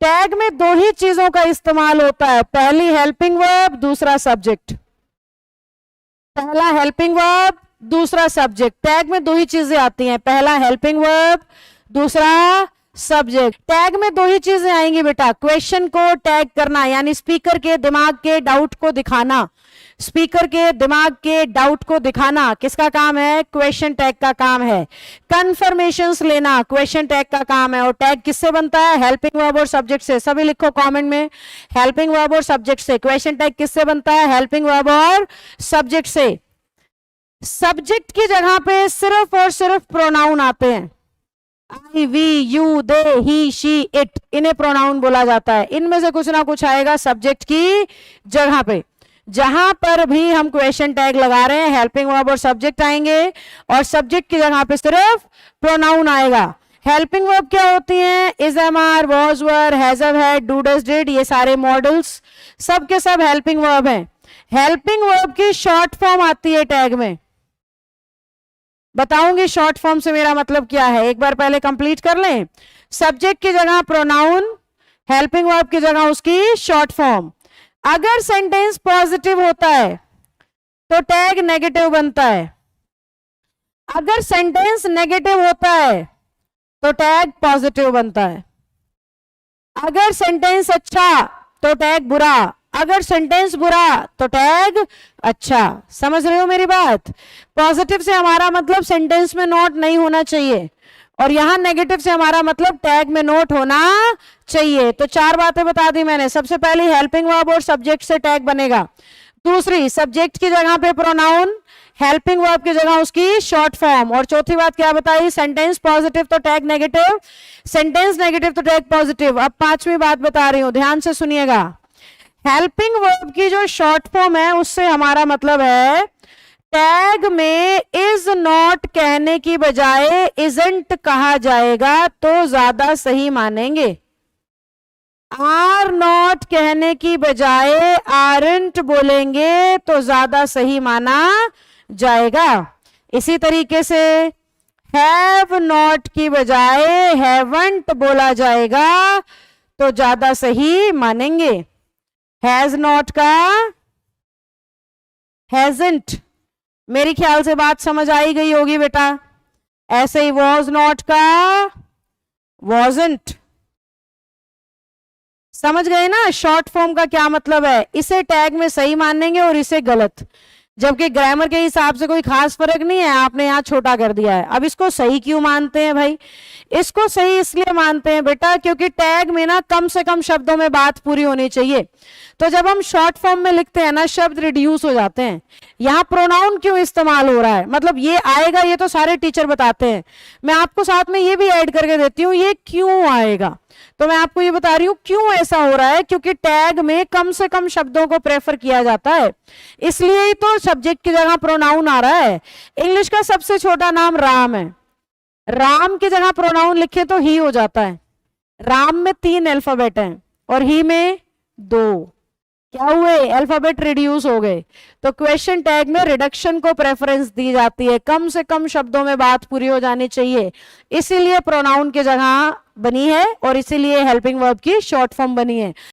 Tag में दो ही चीजों का इस्तेमाल होता है, पहली हेल्पिंग वर्ब, दूसरा सब्जेक्ट। पहला हेल्पिंग वर्ब, दूसरा सब्जेक्ट। टैग में दो ही चीजें आती हैं, पहला हेल्पिंग वर्ब, दूसरा सब्जेक्ट। टैग में दो ही चीजें आएंगी बेटा, क्वेश्चन को टैग करना यानी स्पीकर के दिमाग के डाउट को दिखाना। स्पीकर के दिमाग के डाउट को दिखाना किसका काम है? क्वेश्चन टैग का काम है। कंफर्मेशंस लेना क्वेश्चन टैग का काम है। और टैग किससे बनता है? हेल्पिंग वर्ब और सब्जेक्ट से। सभी लिखो कमेंट में, हेल्पिंग वर्ब और सब्जेक्ट से। क्वेश्चन टैग किससे बनता है? हेल्पिंग वर्ब और सब्जेक्ट से। सब्जेक्ट की जगह पे सिर्फ और सिर्फ प्रोनाउन आते हैं, I, we, you, they, he, she, it, इन्हें प्रोनाउन बोला जाता है। इनमें से कुछ ना कुछ आएगा सब्जेक्ट की जगह पे। जहां पर भी हम क्वेश्चन टैग लगा रहे हैं हेल्पिंग वर्ब और सब्जेक्ट आएंगे, और सब्जेक्ट की जगह पे सिर्फ प्रोनाउन आएगा। हेल्पिंग वर्ब क्या होती हैं? Is, am, are, was, were, has, have, had, do, does, did, ये सारे मॉडल्स सब के सब हेल्पिंग वर्ब हैं। हेल्पिंग वर्ब की शॉर्ट फॉर्म आती है टैग में, बताऊंगी शॉर्ट फॉर्म से मेरा मतलब क्या है, एक बार पहले कंप्लीट कर लें। सब्जेक्ट की जगह प्रोनाउन, हेल्पिंग वर्ब की जगह उसकी शॉर्ट फॉर्म। अगर सेंटेंस पॉजिटिव होता है तो टैग नेगेटिव बनता है, अगर सेंटेंस नेगेटिव होता है तो टैग पॉजिटिव बनता है, अगर सेंटेंस अच्छा तो टैग बुरा, अगर सेंटेंस बुरा तो टैग अच्छा। समझ रहे हो मेरी बात? पॉजिटिव से हमारा मतलब सेंटेंस में नोट नहीं होना चाहिए, और यहां नेगेटिव से हमारा मतलब टैग में नोट होना चाहिए। तो चार बातें बता दी मैंने। सबसे पहली हेल्पिंग वर्ब और सब्जेक्ट से टैग बनेगा। दूसरी, सब्जेक्ट की जगह पे प्रोनाउन, हेल्पिंग वर्ब की जगह उसकी शॉर्ट फॉर्म। और चौथी बात क्या बताई? सेंटेंस पॉजिटिव तो टैग नेगेटिव, सेंटेंस नेगेटिव तो टैग पॉजिटिव। अब पांचवी बात बता रही हूं, ध्यान से सुनिएगा। हेल्पिंग वर्ब की जो शॉर्ट फॉर्म है उससे हमारा मतलब है टैग में इज नॉट कहने की बजाय इजंट कहा जाएगा तो ज्यादा सही मानेंगे। आर नॉट कहने की बजाय आरंट बोलेंगे तो ज्यादा सही माना जाएगा। इसी तरीके से हैव नॉट की बजाय हैवंट बोला जाएगा तो ज्यादा सही मानेंगे। हैज नॉट का हैजंट, मेरी ख्याल से बात समझ आई गई होगी बेटा। ऐसे ही वॉज नॉट का वॉजंट। समझ गए ना शॉर्ट फॉर्म का क्या मतलब है? इसे टैग में सही मानेंगे और इसे गलत, जबकि ग्रामर के हिसाब से कोई खास फर्क नहीं है, आपने यहां छोटा कर दिया है। अब इसको सही क्यों मानते हैं भाई? इसको सही इसलिए मानते हैं बेटा क्योंकि टैग में ना कम से कम शब्दों में बात पूरी होनी चाहिए। तो जब हम शॉर्ट फॉर्म में लिखते हैं ना, शब्द रिड्यूस हो जाते हैं। यहाँ प्रोनाउन क्यों इस्तेमाल हो रहा है, मतलब ये आएगा, ये तो सारे टीचर बताते हैं, मैं आपको साथ में ये भी ऐड करके देती हूँ ये क्यों आएगा। तो मैं आपको ये बता रही हूँ क्यों ऐसा हो रहा है, क्योंकि टैग में कम से कम शब्दों को प्रेफर किया जाता है, इसलिए ही तो सब्जेक्ट की जगह प्रोनाउन आ रहा है। इंग्लिश का सबसे छोटा नाम राम है, राम की जगह प्रोनाउन लिखे तो ही हो जाता है। राम में 3 अल्फाबेट हैं और ही में 2, क्या हुए? अल्फाबेट रिड्यूस हो गए। तो क्वेश्चन टैग में रिडक्शन को प्रेफरेंस दी जाती है, कम से कम शब्दों में बात पूरी हो जानी चाहिए, इसीलिए प्रोनाउन की जगह बनी है और इसीलिए हेल्पिंग वर्ब की शॉर्ट फॉर्म बनी है।